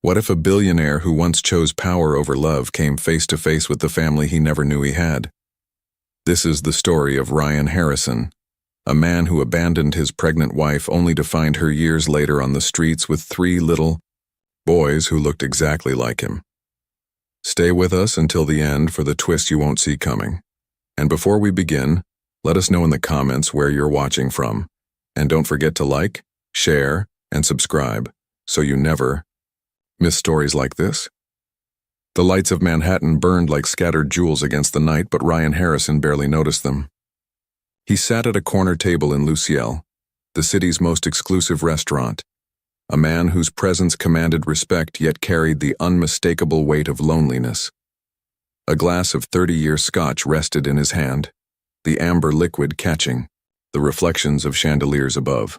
What if a billionaire who once chose power over love came face to face with the family he never knew he had? This is the story of Ryan Harrison, a man who abandoned his pregnant wife only to find her years later on the streets with 3 little boys who looked exactly like him. Stay with us until the end for the twist you won't see coming. And before we begin, let us know in the comments where you're watching from. And don't forget to like, share, and subscribe so you never miss stories like this. The lights of Manhattan burned like scattered jewels against the night, but Ryan Harrison barely noticed them. He sat at a corner table in Luciel, the city's most exclusive restaurant, a man whose presence commanded respect yet carried the unmistakable weight of loneliness. A glass of 30-year scotch rested in his hand, the amber liquid catching the reflections of chandeliers above.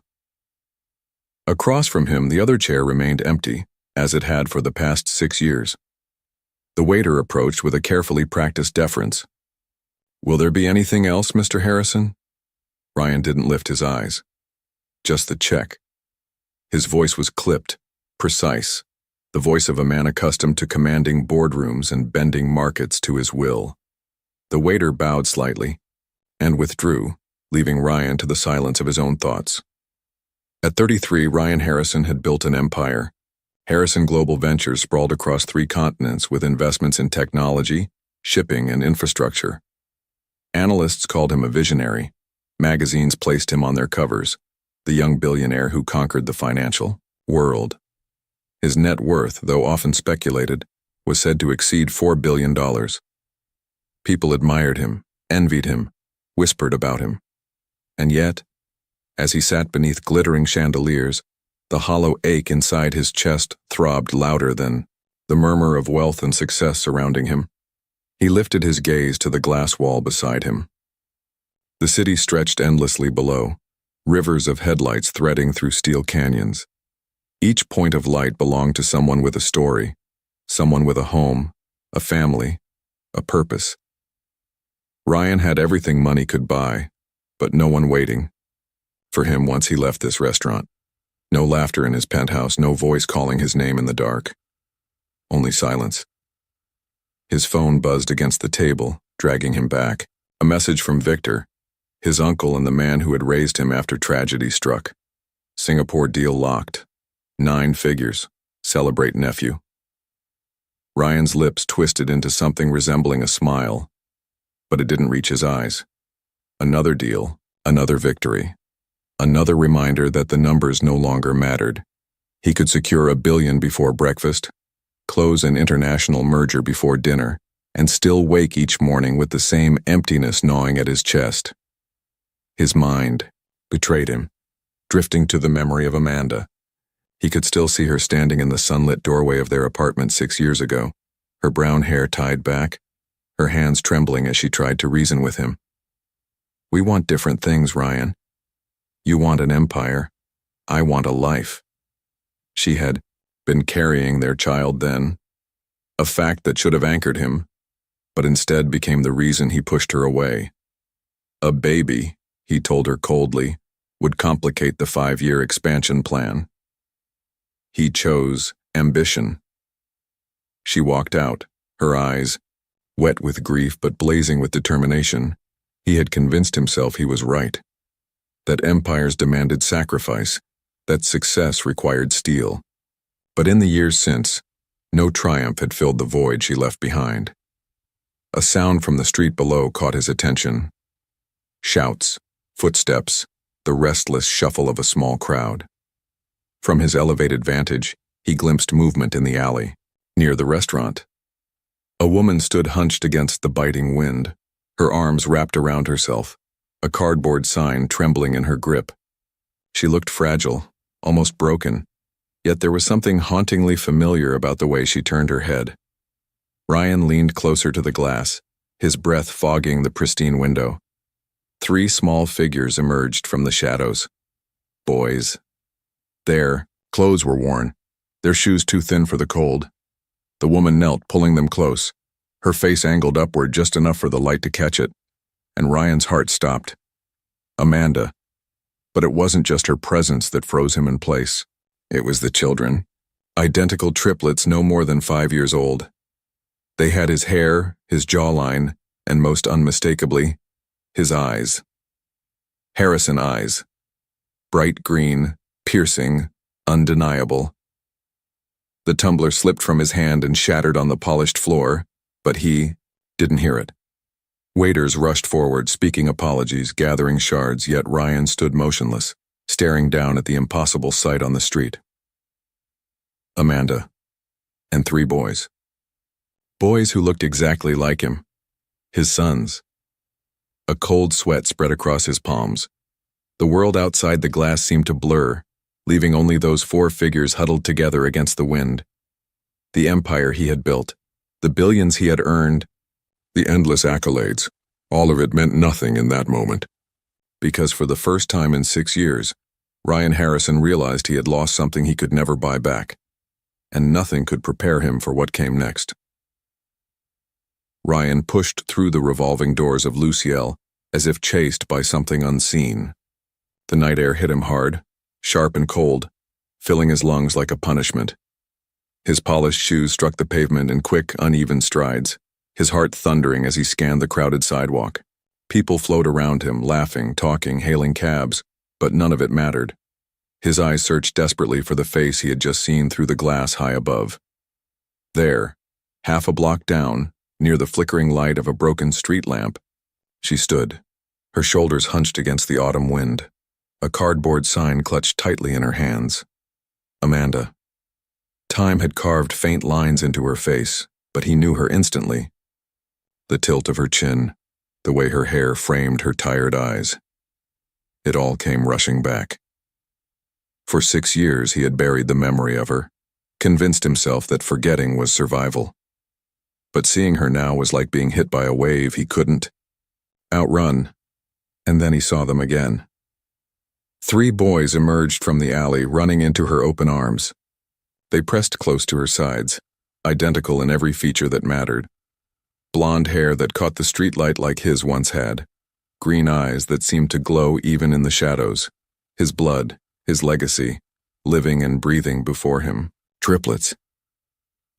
Across from him, the other chair remained empty, as it had for the past 6 years. The waiter approached with a carefully practiced deference. "Will there be anything else, Mr. Harrison?" Ryan didn't lift his eyes. "Just the check." His voice was clipped, precise, the voice of a man accustomed to commanding boardrooms and bending markets to his will. The waiter bowed slightly and withdrew, leaving Ryan to the silence of his own thoughts. At 33, Ryan Harrison had built an empire. Harrison Global Ventures sprawled across 3 continents with investments in technology, shipping, and infrastructure. Analysts called him a visionary. Magazines placed him on their covers, the young billionaire who conquered the financial world. His net worth, though often speculated, was said to exceed $4 billion. People admired him, envied him, whispered about him. And yet, as he sat beneath glittering chandeliers, the hollow ache inside his chest throbbed louder than the murmur of wealth and success surrounding him. He lifted his gaze to the glass wall beside him. The city stretched endlessly below, rivers of headlights threading through steel canyons. Each point of light belonged to someone with a story, someone with a home, a family, a purpose. Ryan had everything money could buy, but no one waiting for him once he left this restaurant. No laughter in his penthouse, no voice calling his name in the dark. Only silence. His phone buzzed against the table, dragging him back. A message from Victor, his uncle and the man who had raised him after tragedy struck. Singapore deal locked. 9 figures. Celebrate nephew. Ryan's lips twisted into something resembling a smile, but it didn't reach his eyes. Another deal, another victory. Another reminder that the numbers no longer mattered. He could secure $1 billion before breakfast, close an international merger before dinner, and still wake each morning with the same emptiness gnawing at his chest. His mind betrayed him, drifting to the memory of Amanda. He could still see her standing in the sunlit doorway of their apartment 6 years ago, her brown hair tied back, her hands trembling as she tried to reason with him. "We want different things, Ryan. You want an empire. I want a life." She had been carrying their child then, a fact that should have anchored him, but instead became the reason he pushed her away. A baby, he told her coldly, would complicate the 5-year expansion plan. He chose ambition. She walked out, her eyes wet with grief but blazing with determination. He had convinced himself he was right. That empires demanded sacrifice, that success required steel. But in the years since, no triumph had filled the void she left behind. A sound from the street below caught his attention. Shouts, footsteps, the restless shuffle of a small crowd. From his elevated vantage, he glimpsed movement in the alley, near the restaurant. A woman stood hunched against the biting wind, her arms wrapped around herself, a cardboard sign trembling in her grip. She looked fragile, almost broken, yet there was something hauntingly familiar about the way she turned her head. Ryan leaned closer to the glass, his breath fogging the pristine window. 3 small figures emerged from the shadows. Boys. Their clothes were worn, their shoes too thin for the cold. The woman knelt, pulling them close, her face angled upward just enough for the light to catch it, and Ryan's heart stopped. Amanda. But it wasn't just her presence that froze him in place. It was the children. Identical triplets no more than 5 years old. They had his hair, his jawline, and most unmistakably, his eyes. Harrison eyes. Bright green, piercing, undeniable. The tumbler slipped from his hand and shattered on the polished floor, but he didn't hear it. Waiters rushed forward, speaking apologies, gathering shards, yet Ryan stood motionless, staring down at the impossible sight on the street. Amanda. And 3 boys. Boys who looked exactly like him. His sons. A cold sweat spread across his palms. The world outside the glass seemed to blur, leaving only those 4 figures huddled together against the wind. The empire he had built, the billions he had earned, the endless accolades, all of it meant nothing in that moment. Because for the first time in 6 years, Ryan Harrison realized he had lost something he could never buy back, and nothing could prepare him for what came next. Ryan pushed through the revolving doors of Luciel as if chased by something unseen. The night air hit him hard, sharp and cold, filling his lungs like a punishment. His polished shoes struck the pavement in quick, uneven strides, his heart thundering as he scanned the crowded sidewalk. People flowed around him, laughing, talking, hailing cabs, but none of it mattered. His eyes searched desperately for the face he had just seen through the glass high above. There, half a block down, near the flickering light of a broken street lamp, she stood, her shoulders hunched against the autumn wind, a cardboard sign clutched tightly in her hands. Amanda. Time had carved faint lines into her face, but he knew her instantly. The tilt of her chin, the way her hair framed her tired eyes. It all came rushing back. For 6 years he had buried the memory of her, convinced himself that forgetting was survival. But seeing her now was like being hit by a wave he couldn't outrun, and then he saw them again. 3 boys emerged from the alley, running into her open arms. They pressed close to her sides, identical in every feature that mattered. Blonde hair that caught the streetlight like his once had. Green eyes that seemed to glow even in the shadows. His blood, his legacy, living and breathing before him. Triplets.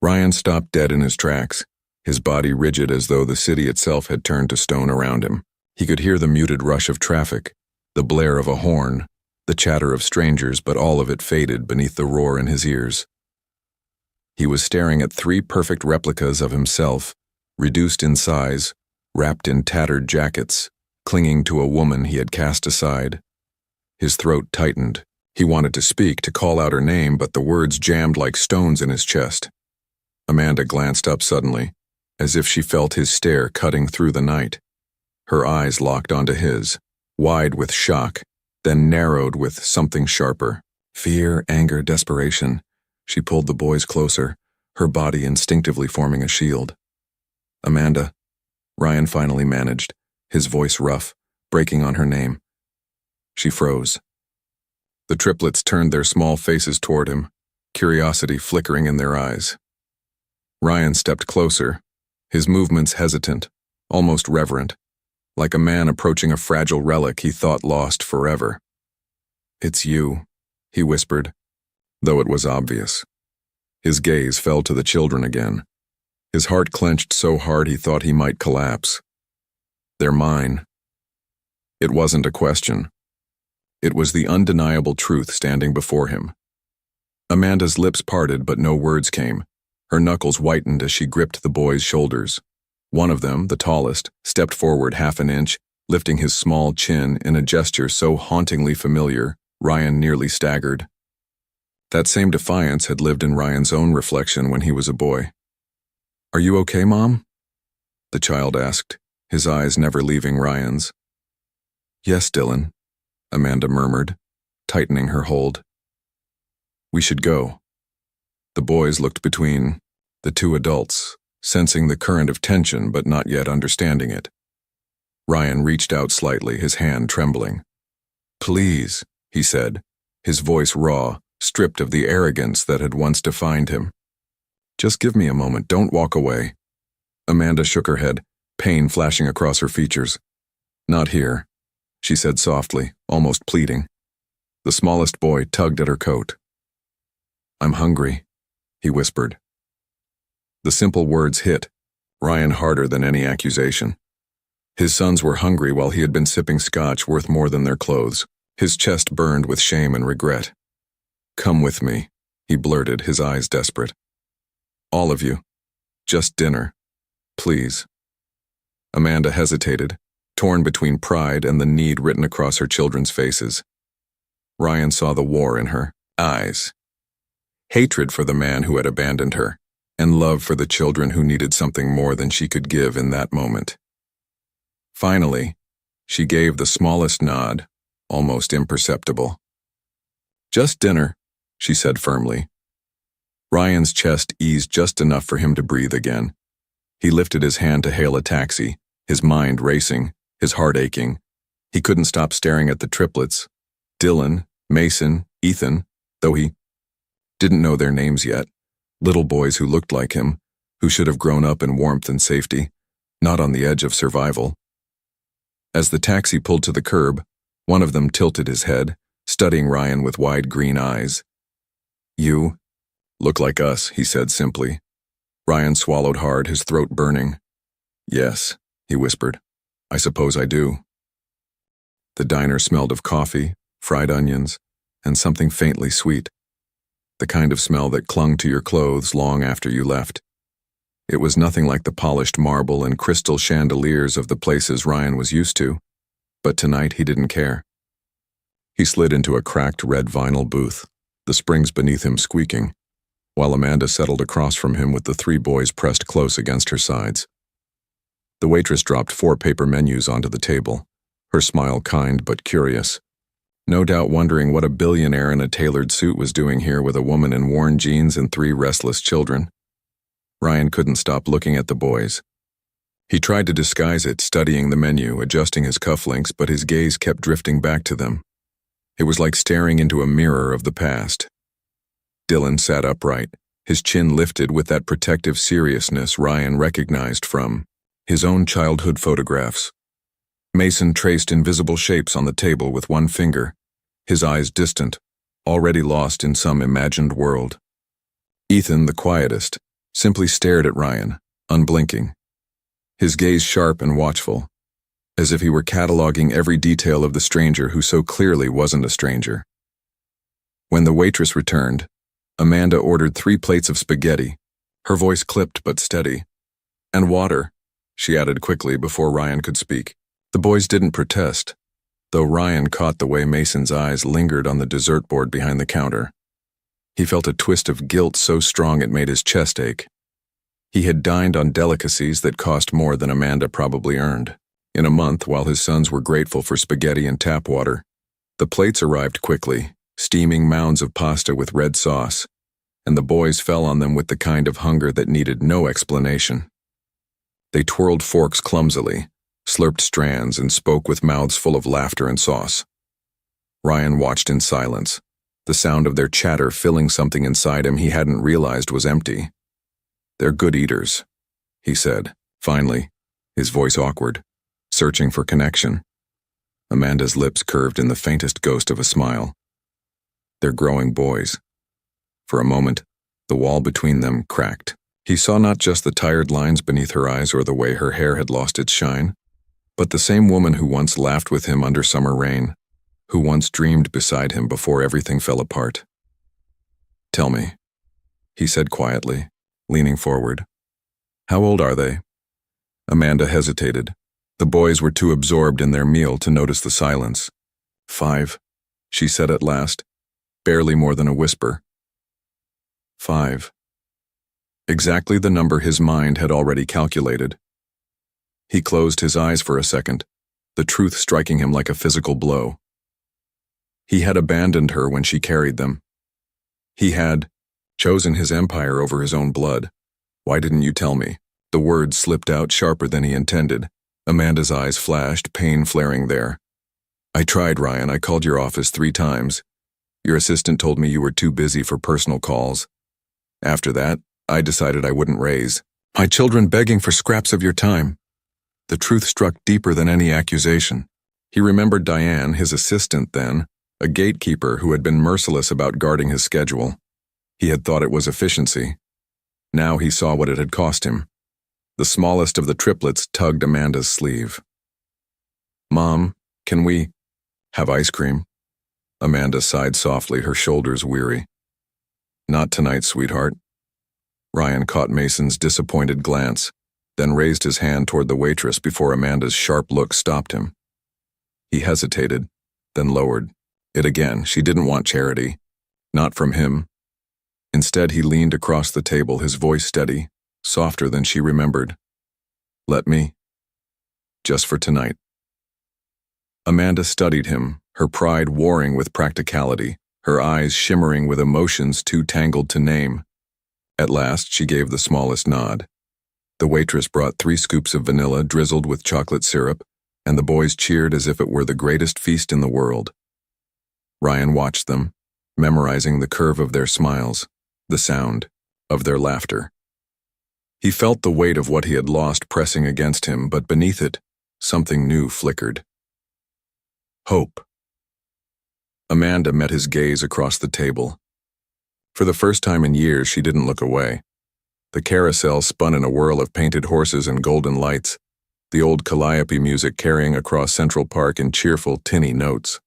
Ryan stopped dead in his tracks, his body rigid as though the city itself had turned to stone around him. He could hear the muted rush of traffic, the blare of a horn, the chatter of strangers, but all of it faded beneath the roar in his ears. He was staring at 3 perfect replicas of himself, reduced in size, wrapped in tattered jackets, clinging to a woman he had cast aside. His throat tightened. He wanted to speak, to call out her name, but the words jammed like stones in his chest. Amanda glanced up suddenly, as if she felt his stare cutting through the night. Her eyes locked onto his, wide with shock, then narrowed with something sharper. Fear, anger, desperation. She pulled the boys closer, her body instinctively forming a shield. Amanda, Ryan finally managed, his voice rough, breaking on her name. She froze. The triplets turned their small faces toward him, curiosity flickering in their eyes. Ryan stepped closer, his movements hesitant, almost reverent, like a man approaching a fragile relic he thought lost forever. "It's you," he whispered, though it was obvious. His gaze fell to the children again. His heart clenched so hard he thought he might collapse. "They're mine." It wasn't a question. It was the undeniable truth standing before him. Amanda's lips parted, but no words came. Her knuckles whitened as she gripped the boy's shoulders. One of them, the tallest, stepped forward half an inch, lifting his small chin in a gesture so hauntingly familiar, Ryan nearly staggered. That same defiance had lived in Ryan's own reflection when he was a boy. "Are you okay, Mom?" the child asked, his eyes never leaving Ryan's. "Yes, Dylan," Amanda murmured, tightening her hold. "We should go." The boys looked between the 2 adults, sensing the current of tension but not yet understanding it. Ryan reached out slightly, his hand trembling. "Please," he said, his voice raw, stripped of the arrogance that had once defined him. "Just give me a moment, don't walk away." Amanda shook her head, pain flashing across her features. "Not here," she said softly, almost pleading. The smallest boy tugged at her coat. "I'm hungry," he whispered. The simple words hit Ryan harder than any accusation. His sons were hungry while he had been sipping scotch worth more than their clothes. His chest burned with shame and regret. "Come with me," he blurted, his eyes desperate. "All of you. Just dinner. Please." Amanda hesitated, torn between pride and the need written across her children's faces. Ryan saw the war in her eyes. Hatred for the man who had abandoned her, and love for the children who needed something more than she could give in that moment. Finally, she gave the smallest nod, almost imperceptible. "Just dinner," she said firmly. Ryan's chest eased just enough for him to breathe again. He lifted his hand to hail a taxi, his mind racing, his heart aching. He couldn't stop staring at the triplets, Dylan, Mason, Ethan, though he didn't know their names yet, little boys who looked like him, who should have grown up in warmth and safety, not on the edge of survival. As the taxi pulled to the curb, one of them tilted his head, studying Ryan with wide green eyes. "You look like us," he said simply. Ryan swallowed hard, his throat burning. "Yes," he whispered. "I suppose I do." The diner smelled of coffee, fried onions, and something faintly sweet. The kind of smell that clung to your clothes long after you left. It was nothing like the polished marble and crystal chandeliers of the places Ryan was used to, but tonight he didn't care. He slid into a cracked red vinyl booth, the springs beneath him squeaking, while Amanda settled across from him with the three boys pressed close against her sides. The waitress dropped 4 paper menus onto the table, her smile kind but curious, no doubt wondering what a billionaire in a tailored suit was doing here with a woman in worn jeans and 3 restless children. Ryan couldn't stop looking at the boys. He tried to disguise it, studying the menu, adjusting his cufflinks, but his gaze kept drifting back to them. It was like staring into a mirror of the past. Dylan sat upright, his chin lifted with that protective seriousness Ryan recognized from his own childhood photographs. Mason traced invisible shapes on the table with one finger, his eyes distant, already lost in some imagined world. Ethan, the quietest, simply stared at Ryan, unblinking, his gaze sharp and watchful, as if he were cataloging every detail of the stranger who so clearly wasn't a stranger. When the waitress returned, Amanda ordered 3 plates of spaghetti, her voice clipped but steady. "And water," she added quickly before Ryan could speak. The boys didn't protest, though Ryan caught the way Mason's eyes lingered on the dessert board behind the counter. He felt a twist of guilt so strong it made his chest ache. He had dined on delicacies that cost more than Amanda probably earned. In a month, while his sons were grateful for spaghetti and tap water, the plates arrived quickly, steaming mounds of pasta with red sauce, and the boys fell on them with the kind of hunger that needed no explanation. They twirled forks clumsily, slurped strands, and spoke with mouths full of laughter and sauce. Ryan watched in silence, the sound of their chatter filling something inside him he hadn't realized was empty. "They're good eaters," he said, finally, his voice awkward, searching for connection. Amanda's lips curved in the faintest ghost of a smile. "They're growing boys." For a moment, the wall between them cracked. He saw not just the tired lines beneath her eyes or the way her hair had lost its shine, but the same woman who once laughed with him under summer rain, who once dreamed beside him before everything fell apart. "Tell me," he said quietly, leaning forward. "How old are they?" Amanda hesitated. The boys were too absorbed in their meal to notice the silence. "5, she said at last, barely more than a whisper. 5. Exactly the number his mind had already calculated. He closed his eyes for a second, the truth striking him like a physical blow. He had abandoned her when she carried them. He had chosen his empire over his own blood. "Why didn't you tell me?" The words slipped out sharper than he intended. Amanda's eyes flashed, pain flaring there. "I tried, Ryan. I called your office 3 times. Your assistant told me you were too busy for personal calls. After that, I decided I wouldn't raise my children begging for scraps of your time." The truth struck deeper than any accusation. He remembered Diane, his assistant then, a gatekeeper who had been merciless about guarding his schedule. He had thought it was efficiency. Now he saw what it had cost him. The smallest of the triplets tugged Amanda's sleeve. "Mom, can we have ice cream?" Amanda sighed softly, her shoulders weary. "Not tonight, sweetheart." Ryan caught Mason's disappointed glance, then raised his hand toward the waitress before Amanda's sharp look stopped him. He hesitated, then lowered it again. She didn't want charity. Not from him. Instead, he leaned across the table, his voice steady, softer than she remembered. "Let me. Just for tonight." Amanda studied him, her pride warring with practicality, her eyes shimmering with emotions too tangled to name. At last, she gave the smallest nod. The waitress brought 3 scoops of vanilla drizzled with chocolate syrup, and the boys cheered as if it were the greatest feast in the world. Ryan watched them, memorizing the curve of their smiles, the sound of their laughter. He felt the weight of what he had lost pressing against him, but beneath it, something new flickered. Hope. Amanda met his gaze across the table. For the first time in years, she didn't look away. The carousel spun in a whirl of painted horses and golden lights, the old calliope music carrying across Central Park in cheerful, tinny notes.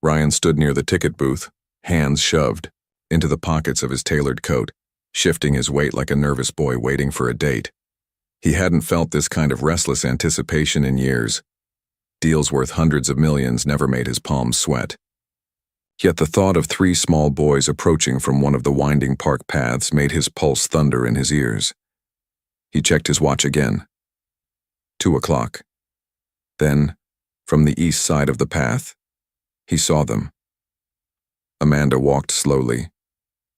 Ryan stood near the ticket booth, hands shoved into the pockets of his tailored coat, shifting his weight like a nervous boy waiting for a date. He hadn't felt this kind of restless anticipation in years. Deals worth hundreds of millions never made his palms sweat. Yet the thought of 3 small boys approaching from one of the winding park paths made his pulse thunder in his ears. He checked his watch again. 2 o'clock. Then, from the east side of the path, he saw them. Amanda walked slowly,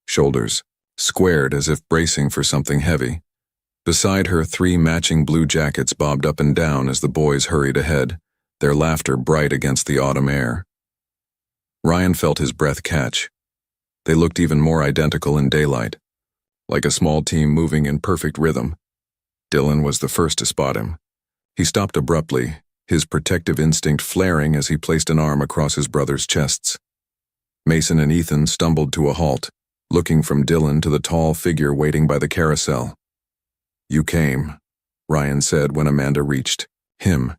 shoulders squared as if bracing for something heavy. Beside her, 3 matching blue jackets bobbed up and down as the boys hurried ahead, their laughter bright against the autumn air. Ryan felt his breath catch. They looked even more identical in daylight, like a small team moving in perfect rhythm. Dylan was the first to spot him. He stopped abruptly, his protective instinct flaring as he placed an arm across his brother's chests. Mason and Ethan stumbled to a halt, looking from Dylan to the tall figure waiting by the carousel. "You came," Ryan said when Amanda reached him,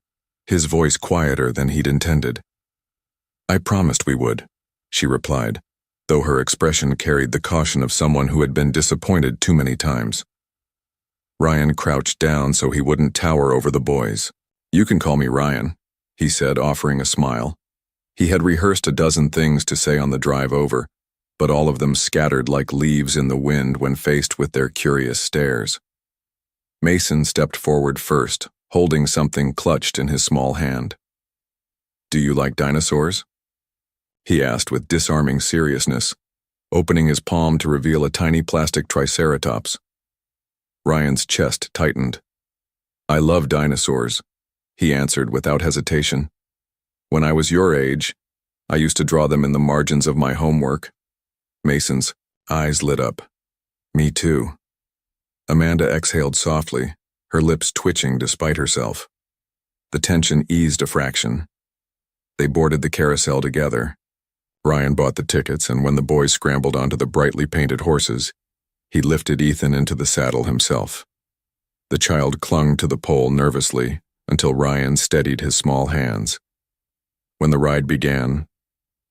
his voice quieter than he'd intended. "I promised we would," she replied, though her expression carried the caution of someone who had been disappointed too many times. Ryan crouched down so he wouldn't tower over the boys. "You can call me Ryan," he said, offering a smile. He had rehearsed a dozen things to say on the drive over, but all of them scattered like leaves in the wind when faced with their curious stares. Mason stepped forward first, holding something clutched in his small hand. "Do you like dinosaurs?" he asked with disarming seriousness, opening his palm to reveal a tiny plastic triceratops. Ryan's chest tightened. "I love dinosaurs," he answered without hesitation. "When I was your age, I used to draw them in the margins of my homework." Mason's eyes lit up. "Me too." Amanda exhaled softly, her lips twitching despite herself. The tension eased a fraction. They boarded the carousel together. Ryan bought the tickets, and when the boys scrambled onto the brightly painted horses, he lifted Ethan into the saddle himself. The child clung to the pole nervously until Ryan steadied his small hands. When the ride began,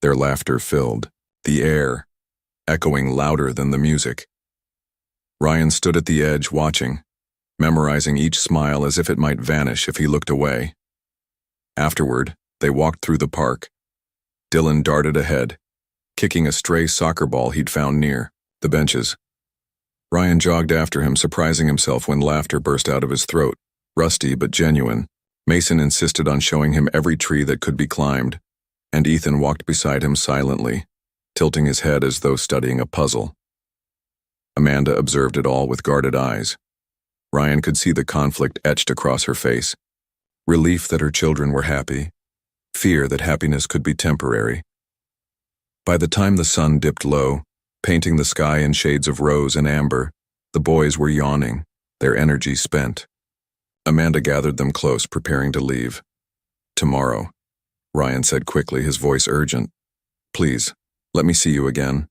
their laughter filled the air, echoing louder than the music. Ryan stood at the edge watching, memorizing each smile as if it might vanish if he looked away. Afterward, they walked through the park. Dylan darted ahead, kicking a stray soccer ball he'd found near the benches. Ryan jogged after him, surprising himself when laughter burst out of his throat, rusty but genuine. Mason insisted on showing him every tree that could be climbed, and Ethan walked beside him silently, tilting his head as though studying a puzzle. Amanda observed it all with guarded eyes. Ryan could see the conflict etched across her face. Relief that her children were happy, fear that happiness could be temporary. By the time the sun dipped low, painting the sky in shades of rose and amber, the boys were yawning, their energy spent. Amanda gathered them close, preparing to leave. "Tomorrow," Ryan said quickly, his voice urgent. "Please, let me see you again."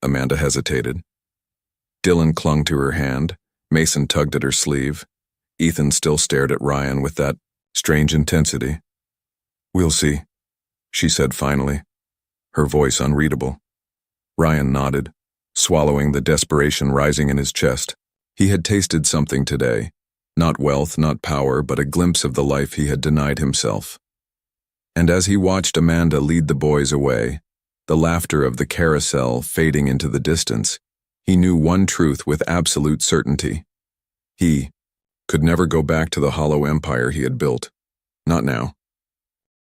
Amanda hesitated. Dylan clung to her hand. Mason tugged at her sleeve. Ethan still stared at Ryan with that strange intensity. "We'll see," she said finally, her voice unreadable. Ryan nodded, swallowing the desperation rising in his chest. He had tasted something today. Not wealth, not power, but a glimpse of the life he had denied himself. And as he watched Amanda lead the boys away, the laughter of the carousel fading into the distance, he knew one truth with absolute certainty. He could never go back to the hollow empire he had built. Not now.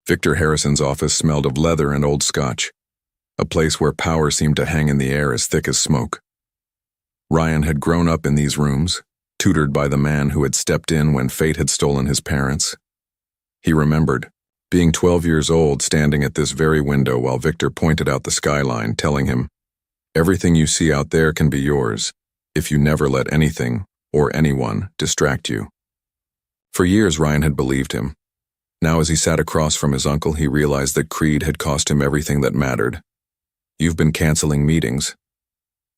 Victor Harrison's office smelled of leather and old scotch, a place where power seemed to hang in the air as thick as smoke. Ryan had grown up in these rooms, tutored by the man who had stepped in when fate had stolen his parents. He remembered being 12 years old, standing at this very window while Victor pointed out the skyline, telling him, "Everything you see out there can be yours, if you never let anything or anyone distract you." For years, Ryan had believed him. Now, as he sat across from his uncle, he realized that Creed had cost him everything that mattered. "You've been canceling meetings,"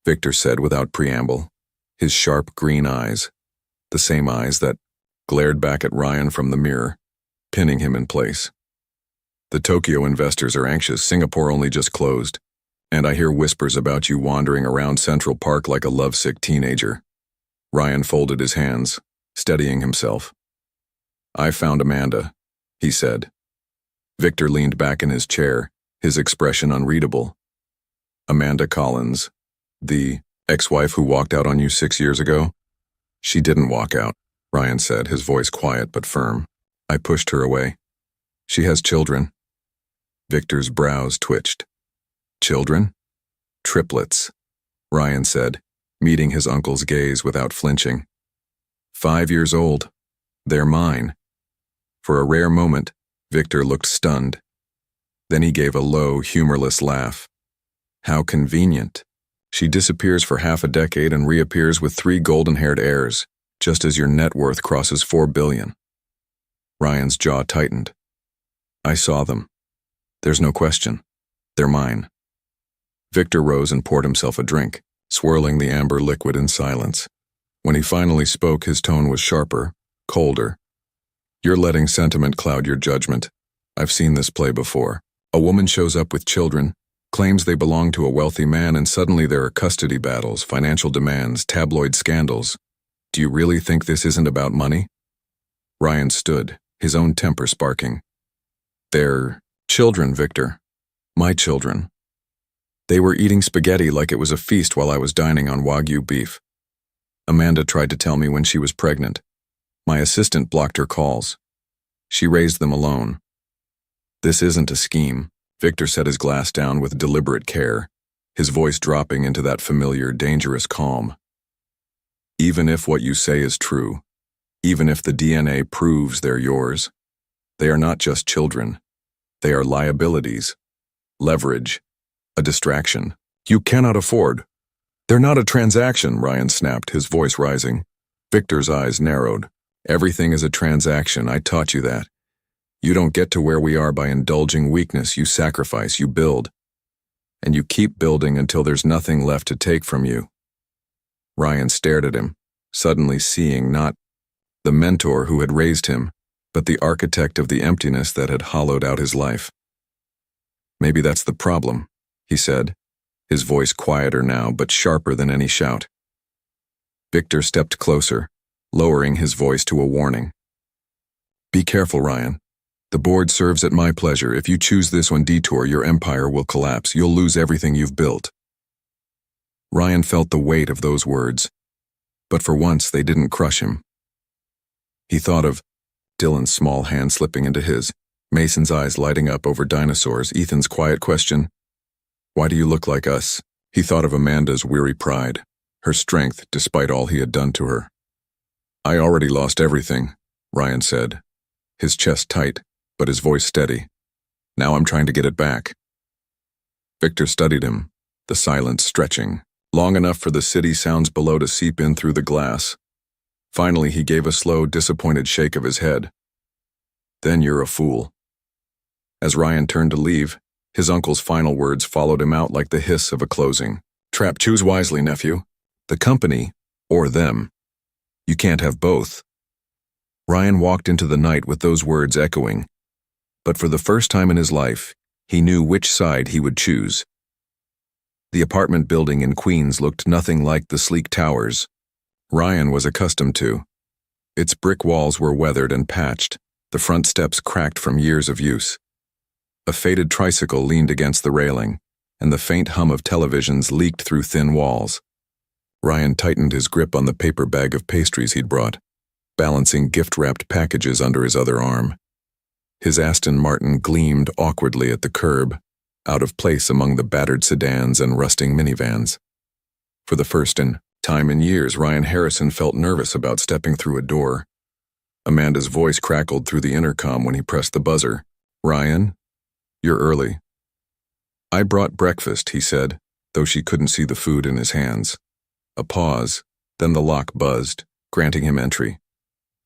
Victor said without preamble, his sharp green eyes, the same eyes that glared back at Ryan from the mirror, pinning him in place. "The Tokyo investors are anxious. Singapore only just closed, and I hear whispers about you wandering around Central Park like a lovesick teenager." Ryan folded his hands, steadying himself. "I found Amanda," he said. Victor leaned back in his chair, his expression unreadable. "Amanda Collins, the ex-wife who walked out on you 6 years ago?" "She didn't walk out," Ryan said, his voice quiet but firm. "I pushed her away. She has children." Victor's brows twitched. "Children?" "Triplets," Ryan said, meeting his uncle's gaze without flinching. 5 years old. They're mine." For a rare moment, Victor looked stunned. Then he gave a low, humorless laugh. "How convenient. She disappears for half a decade and reappears with 3 golden-haired heirs, just as your net worth crosses 4 billion. Ryan's jaw tightened. "I saw them. There's no question. They're mine." Victor rose and poured himself a drink, swirling the amber liquid in silence. When he finally spoke, his tone was sharper, colder. "You're letting sentiment cloud your judgment. I've seen this play before. A woman shows up with children, claims they belong to a wealthy man, and suddenly there are custody battles, financial demands, tabloid scandals. Do you really think this isn't about money?" Ryan stood, his own temper sparking. "They're children, Victor. My children. They were eating spaghetti like it was a feast while I was dining on Wagyu beef. Amanda tried to tell me when she was pregnant. My assistant blocked her calls. She raised them alone. This isn't a scheme." Victor set his glass down with deliberate care, his voice dropping into that familiar, dangerous calm. "Even if what you say is true, even if the DNA proves they're yours, they are not just children. They are liabilities, leverage, a distraction. You cannot afford." "They're not a transaction," Ryan snapped, his voice rising. Victor's eyes narrowed. "Everything is a transaction. I taught you that. You don't get to where we are by indulging weakness. You sacrifice, you build. And you keep building until there's nothing left to take from you." Ryan stared at him, suddenly seeing not the mentor who had raised him, but the architect of the emptiness that had hollowed out his life. "Maybe that's the problem," he said, his voice quieter now but sharper than any shout. Victor stepped closer, lowering his voice to a warning. "Be careful, Ryan. The board serves at my pleasure. If you choose this one detour, your empire will collapse. You'll lose everything you've built." Ryan felt the weight of those words, but for once they didn't crush him. He thought of Dylan's small hand slipping into his, Mason's eyes lighting up over dinosaurs, Ethan's quiet question, "Why do you look like us?" He thought of Amanda's weary pride, her strength despite all he had done to her. "I already lost everything," Ryan said, his chest tight, but his voice steady. "Now I'm trying to get it back." Victor studied him, the silence stretching, long enough for the city sounds below to seep in through the glass. Finally, he gave a slow, disappointed shake of his head. "Then you're a fool." As Ryan turned to leave, his uncle's final words followed him out like the hiss of a closing. Choose wisely, nephew. The company, or them. You can't have both. Ryan walked into the night with those words echoing. But for the first time in his life, he knew which side he would choose. The apartment building in Queens looked nothing like the sleek towers Ryan was accustomed to. Its brick walls were weathered and patched, the front steps cracked from years of use. A faded tricycle leaned against the railing, and the faint hum of televisions leaked through thin walls. Ryan tightened his grip on the paper bag of pastries he'd brought, balancing gift-wrapped packages under his other arm. His Aston Martin gleamed awkwardly at the curb, out of place among the battered sedans and rusting minivans. For the first time in years, Ryan Harrison felt nervous about stepping through a door. Amanda's voice crackled through the intercom when he pressed the buzzer. "Ryan, you're early." "I brought breakfast," he said, though she couldn't see the food in his hands. A pause, then the lock buzzed, granting him entry.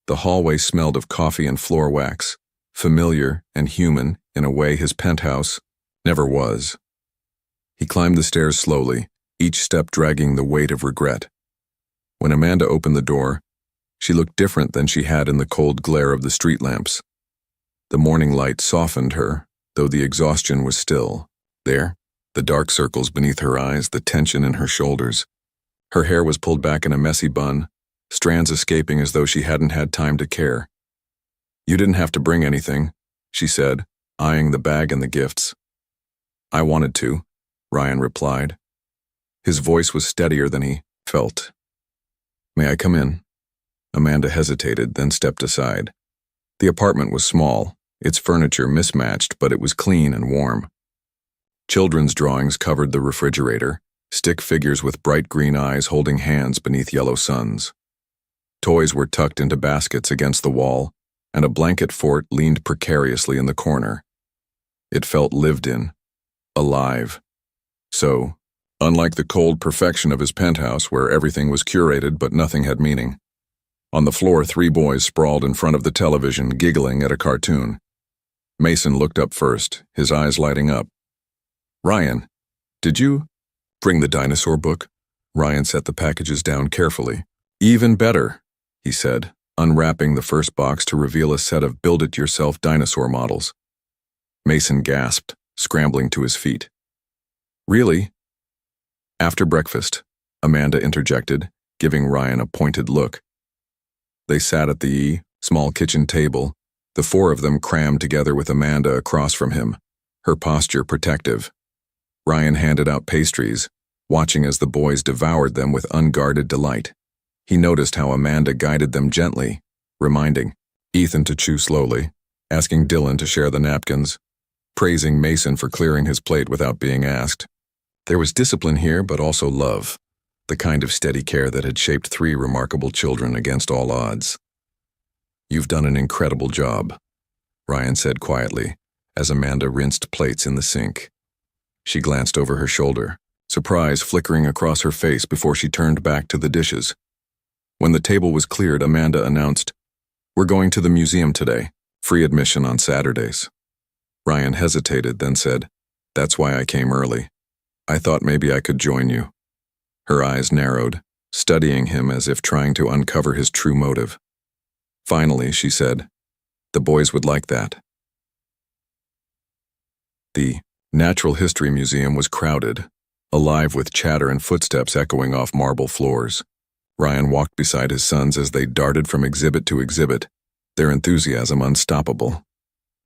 The hallway smelled of coffee and floor wax, familiar and human in a way his penthouse never was. He climbed the stairs slowly, each step dragging the weight of regret. When Amanda opened the door, she looked different than she had in the cold glare of the street lamps. The morning light softened her, though the exhaustion was still there, the dark circles beneath her eyes, the tension in her shoulders. Her hair was pulled back in a messy bun, strands escaping as though she hadn't had time to care. "You didn't have to bring anything," she said, eyeing the bag and the gifts. "I wanted to," Ryan replied. His voice was steadier than he felt. "May I come in?" Amanda hesitated, then stepped aside. The apartment was small, its furniture mismatched, but it was clean and warm. Children's drawings covered the refrigerator, stick figures with bright green eyes holding hands beneath yellow suns. Toys were tucked into baskets against the wall, and a blanket fort leaned precariously in the corner. It felt lived in, alive. So, unlike the cold perfection of his penthouse where everything was curated but nothing had meaning. On the floor, 3 boys sprawled in front of the television, giggling at a cartoon. Mason looked up first, his eyes lighting up. "Ryan, did you bring the dinosaur book?" Ryan set the packages down carefully. "Even better," he said, unwrapping the first box to reveal a set of build-it-yourself dinosaur models. Mason gasped, scrambling to his feet. "Really?" "After breakfast," Amanda interjected, giving Ryan a pointed look. They sat at the small kitchen table, the 4 of them crammed together with Amanda across from him, her posture protective. Ryan handed out pastries, watching as the boys devoured them with unguarded delight. He noticed how Amanda guided them gently, reminding Ethan to chew slowly, asking Dylan to share the napkins, praising Mason for clearing his plate without being asked. There was discipline here, but also love, the kind of steady care that had shaped 3 remarkable children against all odds. "You've done an incredible job," Ryan said quietly, as Amanda rinsed plates in the sink. She glanced over her shoulder, surprise flickering across her face before she turned back to the dishes. When the table was cleared, Amanda announced, "We're going to the museum today, free admission on Saturdays." Ryan hesitated, then said, "That's why I came early. I thought maybe I could join you." Her eyes narrowed, studying him as if trying to uncover his true motive. Finally, she said, "The boys would like that." The Natural History Museum was crowded, alive with chatter and footsteps echoing off marble floors. Ryan walked beside his sons as they darted from exhibit to exhibit, their enthusiasm unstoppable.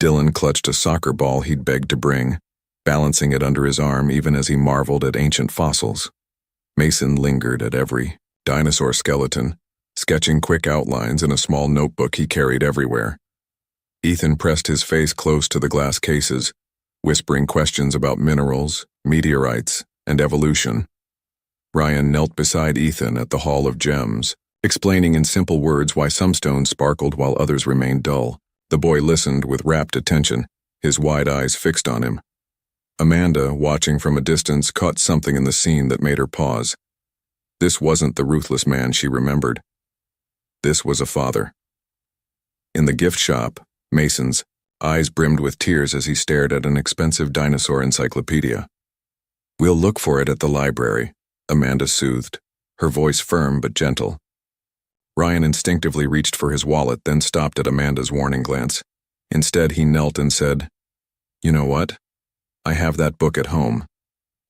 Dylan clutched a soccer ball he'd begged to bring, balancing it under his arm even as he marveled at ancient fossils. Mason lingered at every dinosaur skeleton, sketching quick outlines in a small notebook he carried everywhere. Ethan pressed his face close to the glass cases, whispering questions about minerals, meteorites, and evolution. Ryan knelt beside Ethan at the Hall of Gems, explaining in simple words why some stones sparkled while others remained dull. The boy listened with rapt attention, his wide eyes fixed on him. Amanda, watching from a distance, caught something in the scene that made her pause. This wasn't the ruthless man she remembered. This was a father. In the gift shop, Mason's eyes brimmed with tears as he stared at an expensive dinosaur encyclopedia. "We'll look for it at the library," Amanda soothed, her voice firm but gentle. Ryan instinctively reached for his wallet, then stopped at Amanda's warning glance. Instead, he knelt and said, "You know what? I have that book at home.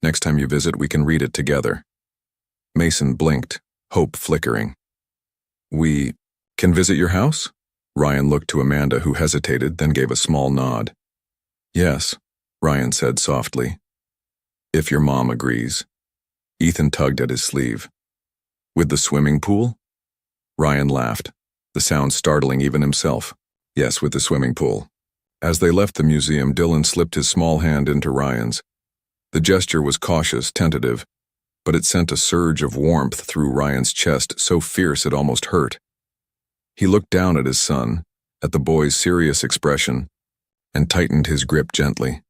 Next time you visit, we can read it together." Mason blinked, hope flickering. "We can visit your house?" Ryan looked to Amanda, who hesitated, then gave a small nod. "Yes," Ryan said softly. "If your mom agrees." Ethan tugged at his sleeve. "With the swimming pool?" Ryan laughed, the sound startling even himself. "Yes, with the swimming pool." As they left the museum, Dylan slipped his small hand into Ryan's. The gesture was cautious, tentative, but it sent a surge of warmth through Ryan's chest, so fierce it almost hurt. He looked down at his son, at the boy's serious expression, and tightened his grip gently.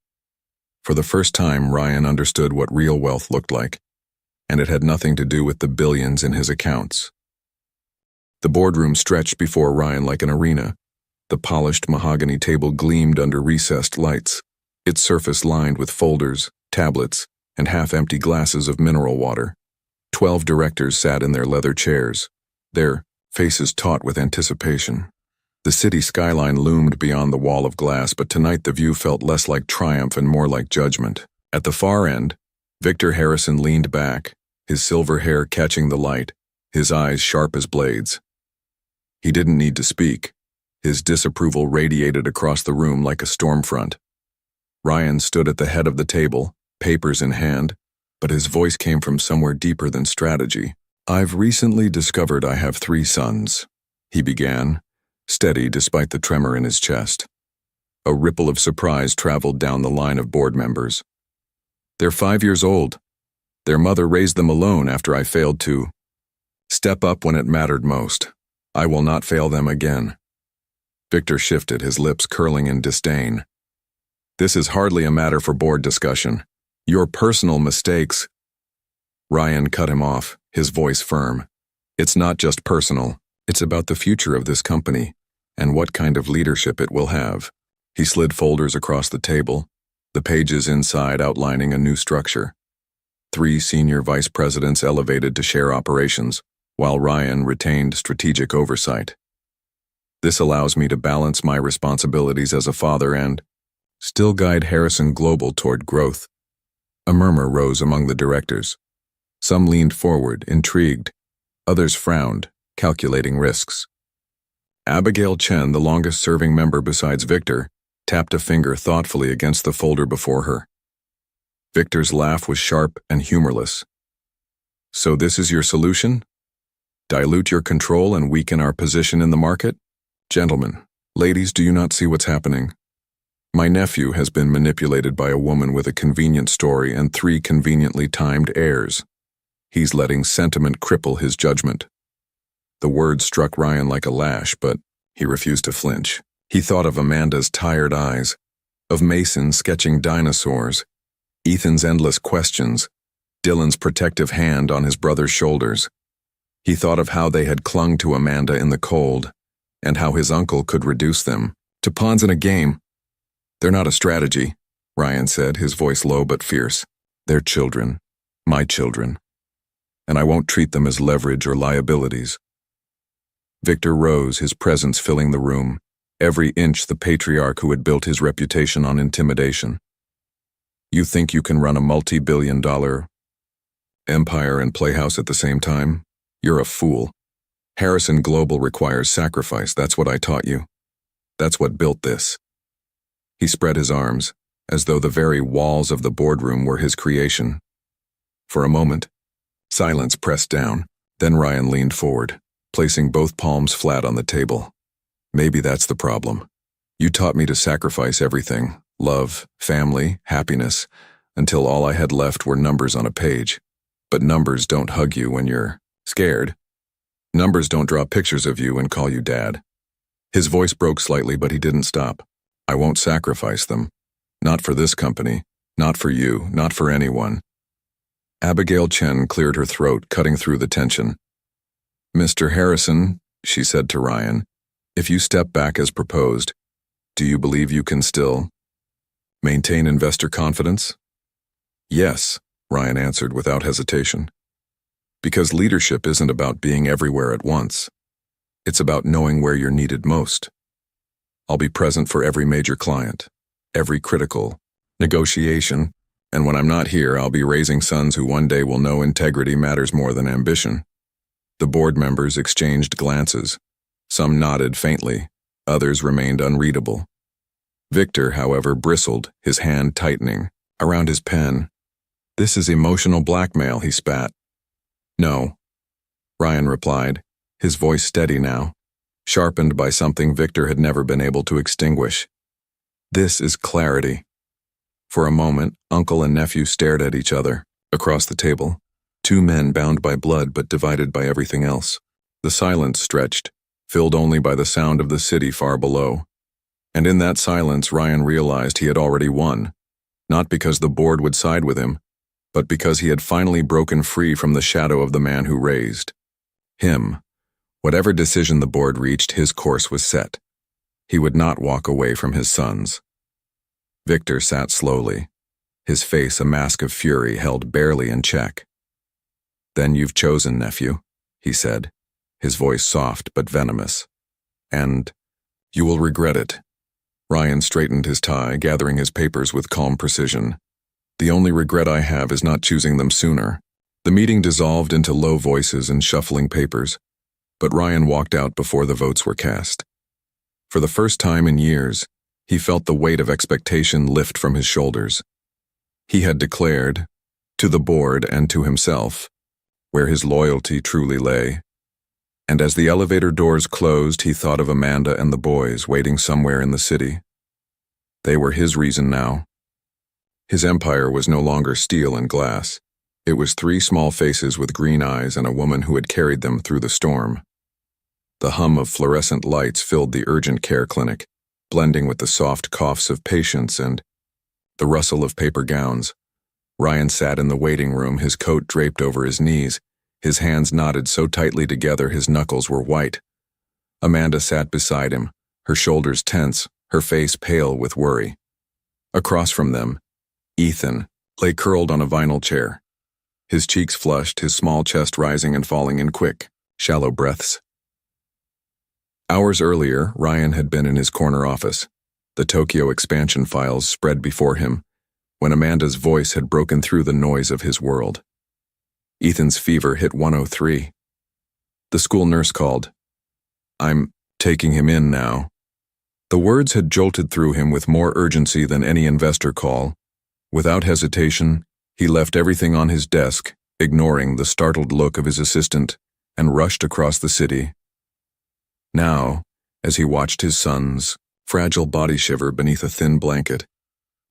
For the first time, Ryan understood what real wealth looked like, and it had nothing to do with the billions in his accounts. The boardroom stretched before Ryan like an arena. The polished mahogany table gleamed under recessed lights, its surface lined with folders, tablets, and half-empty glasses of mineral water. 12 directors sat in their leather chairs, their faces taut with anticipation. The city skyline loomed beyond the wall of glass, but tonight the view felt less like triumph and more like judgment. At the far end, Victor Harrison leaned back, his silver hair catching the light, his eyes sharp as blades. He didn't need to speak. His disapproval radiated across the room like a storm front. Ryan stood at the head of the table, papers in hand, but his voice came from somewhere deeper than strategy. "I've recently discovered I have 3 sons," he began, steady despite the tremor in his chest. A ripple of surprise traveled down the line of board members. "They're 5 years old. Their mother raised them alone after I failed to step up when it mattered most. I will not fail them again." Victor shifted, his lips curling in disdain. "This is hardly a matter for board discussion. Your personal mistakes—" Ryan cut him off, his voice firm. "It's not just personal. It's about the future of this company and what kind of leadership it will have." He slid folders across the table, the pages inside outlining a new structure. 3 senior vice presidents elevated to share operations, while Ryan retained strategic oversight. "This allows me to balance my responsibilities as a father and still guide Harrison Global toward growth." A murmur rose among the directors. Some leaned forward, intrigued. Others frowned, calculating risks. Abigail Chen, the longest-serving member besides Victor, tapped a finger thoughtfully against the folder before her. Victor's laugh was sharp and humorless. "So this is your solution? Dilute your control and weaken our position in the market? Gentlemen, ladies, do you not see what's happening? My nephew has been manipulated by a woman with a convenient story and 3 conveniently timed heirs. He's letting sentiment cripple his judgment." The words struck Ryan like a lash, but he refused to flinch. He thought of Amanda's tired eyes, of Mason sketching dinosaurs, Ethan's endless questions, Dylan's protective hand on his brother's shoulders. He thought of how they had clung to Amanda in the cold, and how his uncle could reduce them to pawns in a game. "They're not a strategy," Ryan said, his voice low but fierce. "They're children, my children, and I won't treat them as leverage or liabilities." Victor rose, his presence filling the room, every inch the patriarch who had built his reputation on intimidation. "You think you can run a multi-billion-dollar empire and playhouse at the same time? You're a fool. Harrison Global requires sacrifice, that's what I taught you. That's what built this." He spread his arms, as though the very walls of the boardroom were his creation. For a moment, silence pressed down, then Ryan leaned forward, placing both palms flat on the table. "Maybe that's the problem. You taught me to sacrifice everything, love, family, happiness, until all I had left were numbers on a page. But numbers don't hug you when you're scared. Numbers don't draw pictures of you and call you dad." His voice broke slightly, but he didn't stop. "I won't sacrifice them. Not for this company, not for you, not for anyone." Abigail Chen cleared her throat, cutting through the tension. "Mr. Harrison," she said to Ryan, "if you step back as proposed, do you believe you can still maintain investor confidence?" "Yes," Ryan answered without hesitation. Because leadership isn't about being everywhere at once. It's about knowing where you're needed most. I'll be present for every major client, every critical negotiation, and when I'm not here, I'll be raising sons who one day will know integrity matters more than ambition. The board members exchanged glances. Some nodded faintly, others remained unreadable. Victor, however, bristled, his hand tightening around his pen. "This is emotional blackmail," he spat. "No," Ryan replied, his voice steady now, sharpened by something Victor had never been able to extinguish. "This is clarity." For a moment, uncle and nephew stared at each other, across the table, two men bound by blood but divided by everything else. The silence stretched, filled only by the sound of the city far below. And in that silence, Ryan realized he had already won, not because the board would side with him, but because he had finally broken free from the shadow of the man who raised him. Whatever decision the board reached, his course was set. He would not walk away from his sons. Victor sat slowly, his face a mask of fury held barely in check. "Then you've chosen, nephew," he said, his voice soft but venomous. "And you will regret it." Ryan straightened his tie, gathering his papers with calm precision. "The only regret I have is not choosing them sooner." The meeting dissolved into low voices and shuffling papers, but Ryan walked out before the votes were cast. For the first time in years, he felt the weight of expectation lift from his shoulders. He had declared, to the board and to himself, where his loyalty truly lay. And as the elevator doors closed, he thought of Amanda and the boys waiting somewhere in the city. They were his reason now. His empire was no longer steel and glass. It was three small faces with green eyes and a woman who had carried them through the storm. The hum of fluorescent lights filled the urgent care clinic, blending with the soft coughs of patients and the rustle of paper gowns. Ryan sat in the waiting room, his coat draped over his knees, his hands knotted so tightly together his knuckles were white. Amanda sat beside him, her shoulders tense, her face pale with worry. Across from them, Ethan lay curled on a vinyl chair, his cheeks flushed, his small chest rising and falling in quick, shallow breaths. Hours earlier, Ryan had been in his corner office, the Tokyo expansion files spread before him, when Amanda's voice had broken through the noise of his world. Ethan's fever hit 103. The school nurse called. "I'm taking him in now." The words had jolted through him with more urgency than any investor call. Without hesitation, he left everything on his desk, ignoring the startled look of his assistant, and rushed across the city. Now, as he watched his son's fragile body shiver beneath a thin blanket,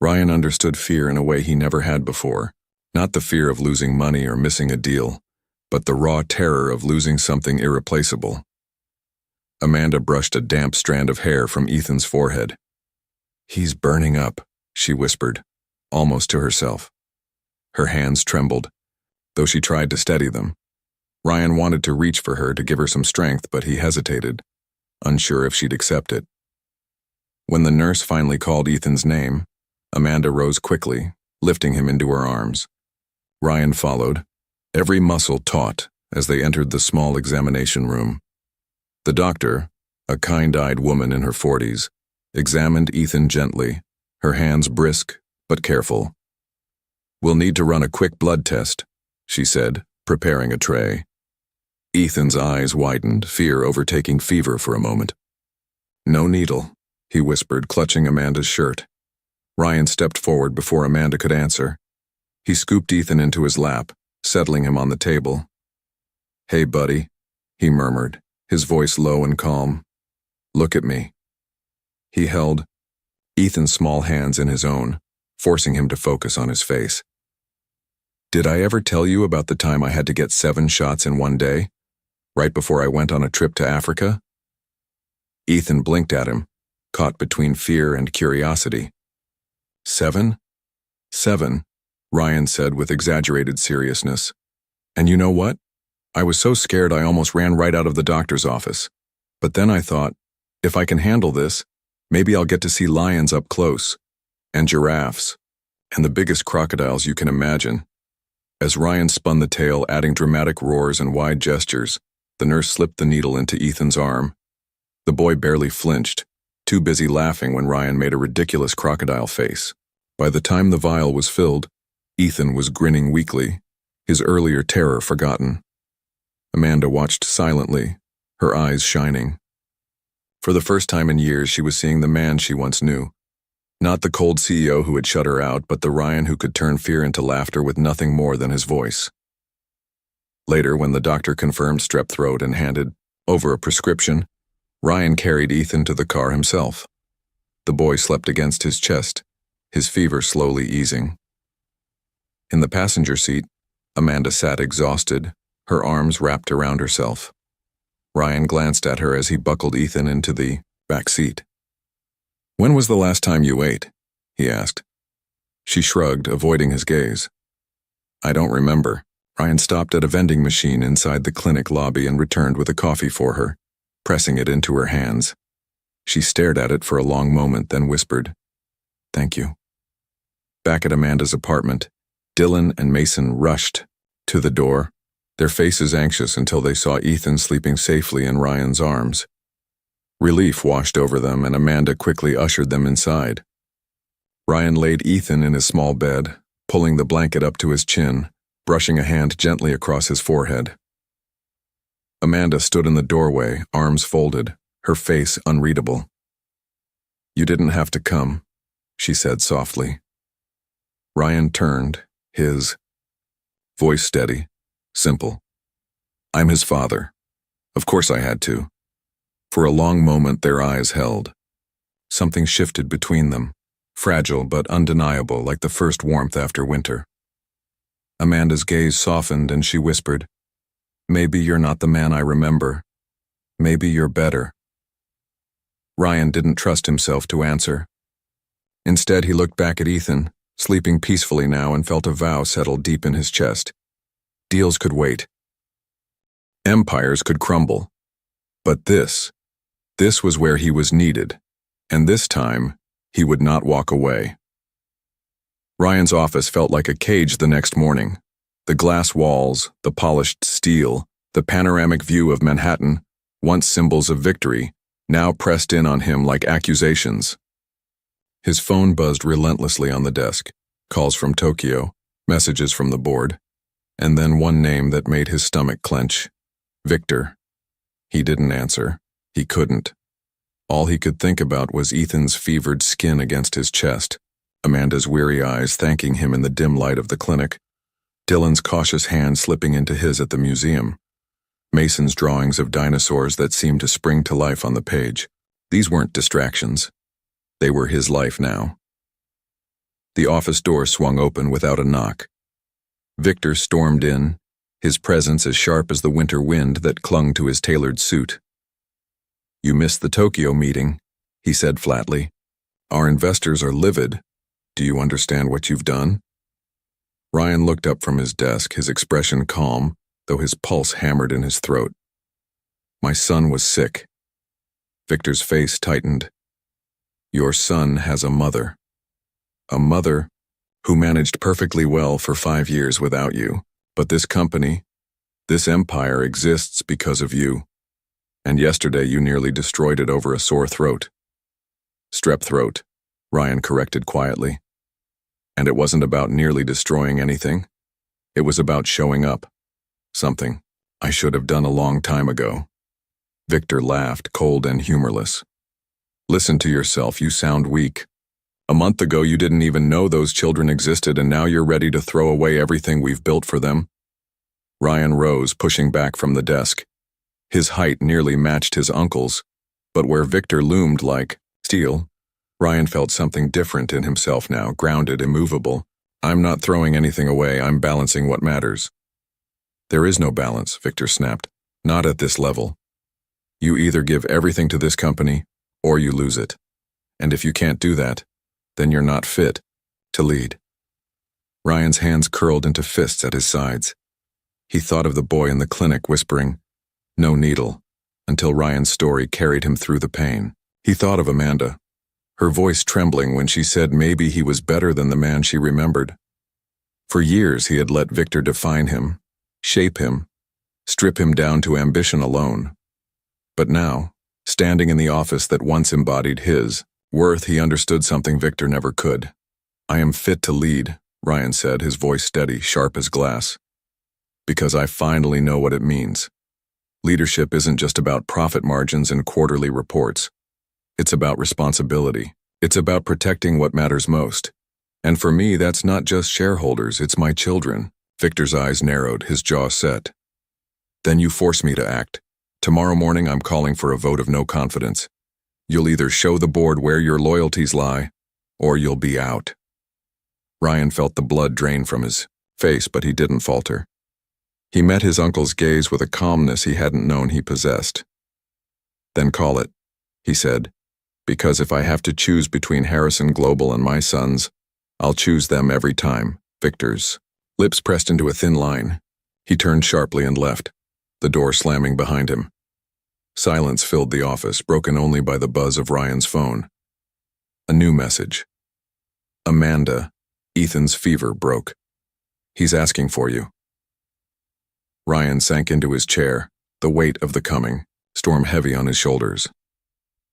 Ryan understood fear in a way he never had before. Not the fear of losing money or missing a deal, but the raw terror of losing something irreplaceable. Amanda brushed a damp strand of hair from Ethan's forehead. "He's burning up," she whispered, almost to herself. Her hands trembled, though she tried to steady them. Ryan wanted to reach for her to give her some strength, but he hesitated, unsure if she'd accept it. When the nurse finally called Ethan's name, Amanda rose quickly, lifting him into her arms. Ryan followed, every muscle taut as they entered the small examination room. The doctor, a kind-eyed woman in her 40s, examined Ethan gently, her hands brisk but careful. "We'll need to run a quick blood test," she said, preparing a tray. Ethan's eyes widened, fear overtaking fever for a moment. "No needle," he whispered, clutching Amanda's shirt. Ryan stepped forward before Amanda could answer. He scooped Ethan into his lap, settling him on the table. "Hey, buddy," he murmured, his voice low and calm. "Look at me." He held Ethan's small hands in his own, forcing him to focus on his face. "Did I ever tell you about the time I had to get 7 shots in one day, right before I went on a trip to Africa?" Ethan blinked at him, caught between fear and curiosity. "7? 7, Ryan said with exaggerated seriousness. "And you know what? I was so scared I almost ran right out of the doctor's office. But then I thought, if I can handle this, maybe I'll get to see lions up close, and giraffes, and the biggest crocodiles you can imagine." As Ryan spun the tale, adding dramatic roars and wide gestures, the nurse slipped the needle into Ethan's arm. The boy barely flinched, too busy laughing when Ryan made a ridiculous crocodile face. By the time the vial was filled, Ethan was grinning weakly, his earlier terror forgotten. Amanda watched silently, her eyes shining. For the first time in years, she was seeing the man she once knew. Not the cold CEO who had shut her out, but the Ryan who could turn fear into laughter with nothing more than his voice. Later, when the doctor confirmed strep throat and handed over a prescription, Ryan carried Ethan to the car himself. The boy slept against his chest, his fever slowly easing. In the passenger seat, Amanda sat exhausted, her arms wrapped around herself. Ryan glanced at her as he buckled Ethan into the back seat. "When was the last time you ate?" he asked. She shrugged, avoiding his gaze. "I don't remember." Ryan stopped at a vending machine inside the clinic lobby and returned with a coffee for her, pressing it into her hands. She stared at it for a long moment, then whispered, "Thank you." Back at Amanda's apartment, Dylan and Mason rushed to the door, their faces anxious until they saw Ethan sleeping safely in Ryan's arms. Relief washed over them, and Amanda quickly ushered them inside. Ryan laid Ethan in his small bed, pulling the blanket up to his chin, brushing a hand gently across his forehead. Amanda stood in the doorway, arms folded, her face unreadable. "You didn't have to come," she said softly. Ryan turned, his voice steady, simple. "I'm his father. Of course I had to." For a long moment their eyes held. Something shifted between them, fragile but undeniable, like the first warmth after winter. Amanda's gaze softened and she whispered, "Maybe you're not the man I remember. Maybe you're better." Ryan didn't trust himself to answer. Instead, he looked back at Ethan, sleeping peacefully now, and felt a vow settle deep in his chest. Deals could wait. Empires could crumble. But this was where he was needed, and this time, he would not walk away. Ryan's office felt like a cage the next morning. The glass walls, the polished steel, the panoramic view of Manhattan, once symbols of victory, now pressed in on him like accusations. His phone buzzed relentlessly on the desk, calls from Tokyo, messages from the board, and then one name that made his stomach clench: Victor. He didn't answer. He couldn't. All he could think about was Ethan's fevered skin against his chest, Amanda's weary eyes thanking him in the dim light of the clinic, Dylan's cautious hand slipping into his at the museum, Mason's drawings of dinosaurs that seemed to spring to life on the page. These weren't distractions. They were his life now. The office door swung open without a knock. Victor stormed in, his presence as sharp as the winter wind that clung to his tailored suit. "You missed the Tokyo meeting," he said flatly. "Our investors are livid. Do you understand what you've done?" Ryan looked up from his desk, his expression calm, though his pulse hammered in his throat. "My son was sick." Victor's face tightened. "Your son has a mother. A mother who managed perfectly well for 5 years without you. But this company, this empire exists because of you. And yesterday you nearly destroyed it over a sore throat." "Strep throat," Ryan corrected quietly. "And it wasn't about nearly destroying anything. It was about showing up. Something I should have done a long time ago." Victor laughed, cold and humorless. "Listen to yourself, you sound weak. A month ago you didn't even know those children existed, and now you're ready to throw away everything we've built for them." Ryan rose, pushing back from the desk. His height nearly matched his uncle's, but where Victor loomed like steel, Ryan felt something different in himself now, grounded, immovable. "I'm not throwing anything away, I'm balancing what matters." "There is no balance," Victor snapped. "Not at this level. You either give everything to this company, or you lose it. And if you can't do that, then you're not fit to lead." Ryan's hands curled into fists at his sides. He thought of the boy in the clinic whispering, "No needle," until Ryan's story carried him through the pain. He thought of Amanda, her voice trembling when she said maybe he was better than the man she remembered. For years he had let Victor define him, shape him, strip him down to ambition alone. But now, standing in the office that once embodied his worth, he understood something Victor never could. "I am fit to lead," Ryan said, his voice steady, sharp as glass. "Because I finally know what it means. Leadership isn't just about profit margins and quarterly reports. It's about responsibility. It's about protecting what matters most. And for me, that's not just shareholders, it's my children." Victor's eyes narrowed, his jaw set. "Then you force me to act. Tomorrow morning I'm calling for a vote of no confidence. You'll either show the board where your loyalties lie, or you'll be out." Ryan felt the blood drain from his face, but he didn't falter. He met his uncle's gaze with a calmness he hadn't known he possessed. "Then call it," he said, "because if I have to choose between Harrison Global and my sons, I'll choose them every time." Victor's lips pressed into a thin line. He turned sharply and left, the door slamming behind him. Silence filled the office, broken only by the buzz of Ryan's phone. A new message. "Amanda, Ethan's fever broke. He's asking for you." Ryan sank into his chair, the weight of the coming storm heavy on his shoulders.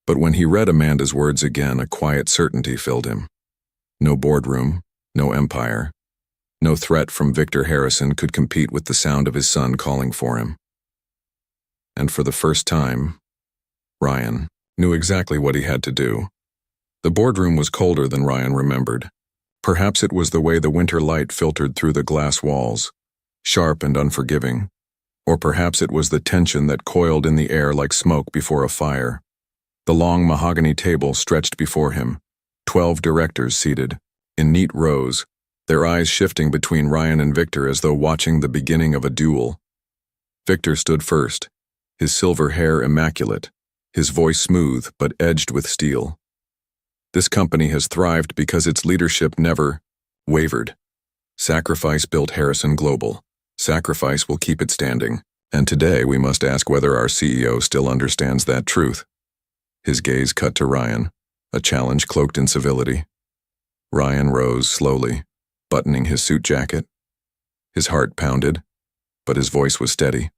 But when he read Amanda's words again, a quiet certainty filled him. No boardroom, no empire, no threat from Victor Harrison could compete with the sound of his son calling for him. And for the first time, Ryan knew exactly what he had to do. The boardroom was colder than Ryan remembered. Perhaps it was the way the winter light filtered through the glass walls, sharp and unforgiving. Or perhaps it was the tension that coiled in the air like smoke before a fire. The long mahogany table stretched before him, 12 directors seated, in neat rows, their eyes shifting between Ryan and Victor as though watching the beginning of a duel. Victor stood first, his silver hair immaculate, his voice smooth but edged with steel. "This company has thrived because its leadership never wavered. Sacrifice built Harrison Global. Sacrifice will keep it standing. And today we must ask whether our CEO still understands that truth." His gaze cut to Ryan, a challenge cloaked in civility. Ryan rose slowly, buttoning his suit jacket. His heart pounded, but his voice was steady.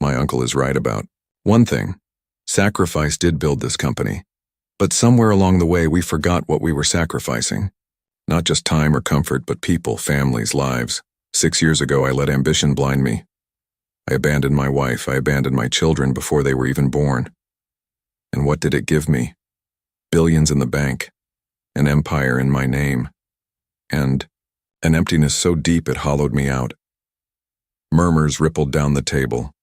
"My uncle is right about one thing. Sacrifice did build this company. But somewhere along the way we forgot what we were sacrificing. Not just time or comfort, but people, families, lives. 6 years ago I let ambition blind me. I abandoned my wife, I abandoned my children before they were even born. And what did it give me? Billions in the bank, an empire in my name, and an emptiness so deep it hollowed me out." Murmurs rippled down the table.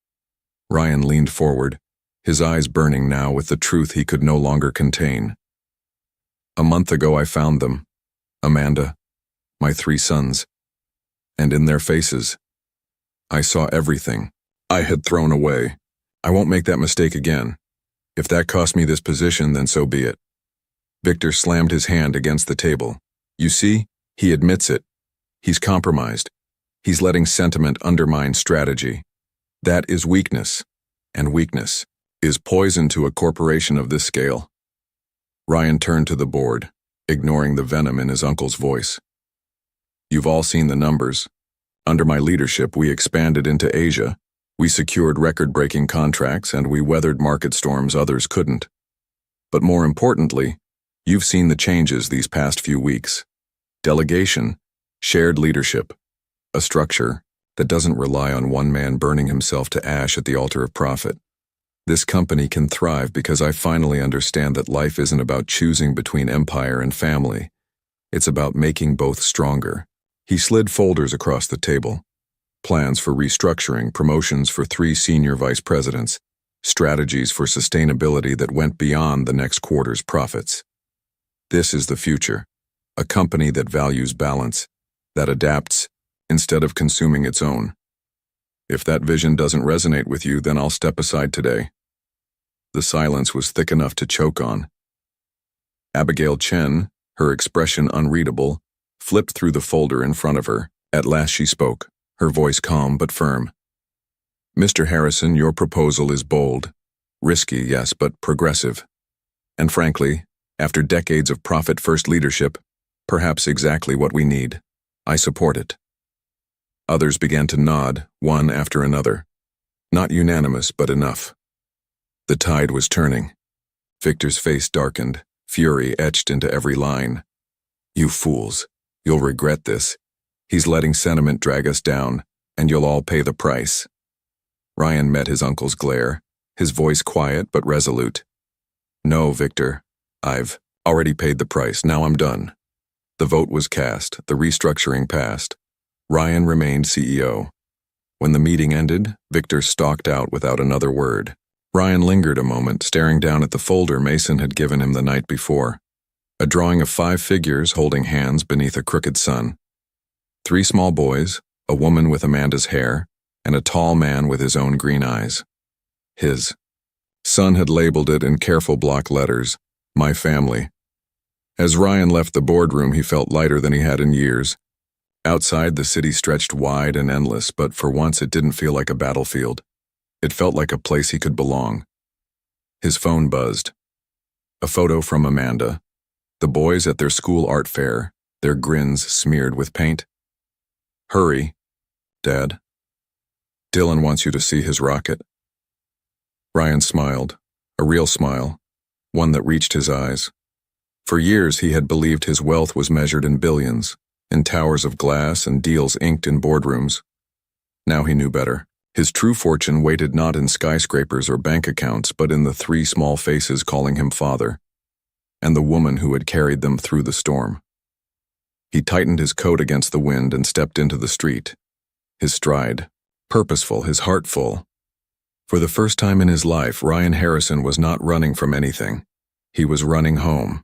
Ryan leaned forward, his eyes burning now with the truth he could no longer contain. "A month ago I found them, Amanda, my 3 sons, and in their faces, I saw everything I had thrown away. I won't make that mistake again. If that cost me this position, then so be it." Victor slammed his hand against the table. "You see, he admits it. He's compromised. He's letting sentiment undermine strategy. That is weakness, and weakness is poison to a corporation of this scale." Ryan turned to the board, ignoring the venom in his uncle's voice. "You've all seen the numbers. Under my leadership, we expanded into Asia. We secured record-breaking contracts, and we weathered market storms others couldn't. But more importantly, you've seen the changes these past few weeks. Delegation, shared leadership, a structure that doesn't rely on one man burning himself to ash at the altar of profit. This company can thrive because I finally understand that life isn't about choosing between empire and family. It's about making both stronger." He slid folders across the table. Plans for restructuring, promotions for 3 senior vice presidents, strategies for sustainability that went beyond the next quarter's profits. This is the future, a company that values balance, that adapts instead of consuming its own. If that vision doesn't resonate with you, then I'll step aside today. The silence was thick enough to choke on. Abigail Chen, her expression unreadable, flipped through the folder in front of her. At last she spoke, her voice calm but firm. "Mr. Harrison, your proposal is bold. Risky, yes, but progressive. And frankly, after decades of profit-first leadership, perhaps exactly what we need. I support it. Others began to nod, one after another. Not unanimous, but enough. The tide was turning. Victor's face darkened, fury etched into every line. You fools. You'll regret this. He's letting sentiment drag us down, and you'll all pay the price. Ryan met his uncle's glare, his voice quiet but resolute. No, Victor. I've already paid the price. Now I'm done. The vote was cast, the restructuring passed. Ryan remained CEO. When the meeting ended, Victor stalked out without another word. Ryan lingered a moment, staring down at the folder Mason had given him the night before. A drawing of 5 figures holding hands beneath a crooked sun. 3 small boys, a woman with Amanda's hair, and a tall man with his own green eyes. His son had labeled it in careful block letters, "My family." As Ryan left the boardroom, he felt lighter than he had in years. Outside, the city stretched wide and endless, but for once it didn't feel like a battlefield. It felt like a place he could belong. His phone buzzed. A photo from Amanda. The boys at their school art fair, their grins smeared with paint. Hurry, Dad. Dylan wants you to see his rocket. Ryan smiled, a real smile, one that reached his eyes. For years he had believed his wealth was measured in billions, in towers of glass and deals inked in boardrooms. Now he knew better. His true fortune waited not in skyscrapers or bank accounts, but in the 3 small faces calling him father, and the woman who had carried them through the storm. He tightened his coat against the wind and stepped into the street, his stride purposeful, his heart full. For the first time in his life, Ryan Harrison was not running from anything. He was running home.